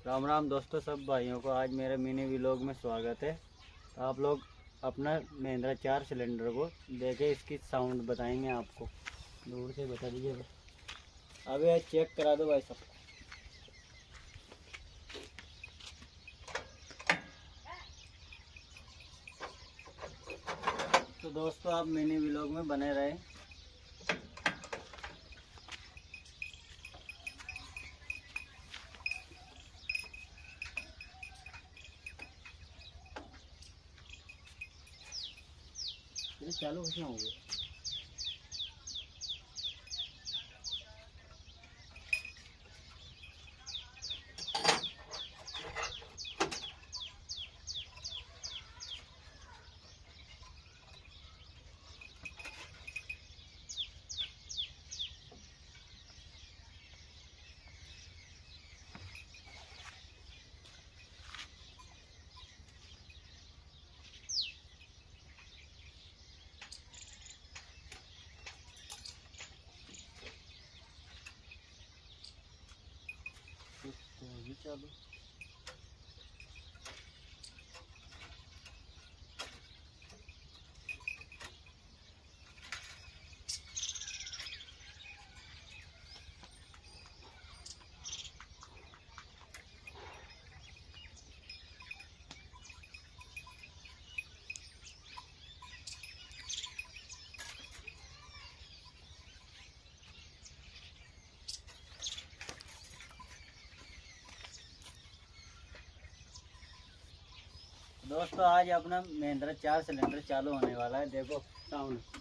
राम राम दोस्तों, सब भाइयों को आज मेरे मिनी व्लॉग में स्वागत है। तो आप लोग अपना महिंद्रा 4 सिलेंडर को देखे, इसकी साउंड बताएंगे आपको। दूर से बता दीजिए भाई। अब ये चेक करा दो भाई सब। तो दोस्तों आप मिनी व्लॉग में बने रहे। ये चालू कितना हो गया? ये चालू। दोस्तों आज अपना महिंद्रा 4 सिलेंडर चालू होने वाला है। देखो साउंड।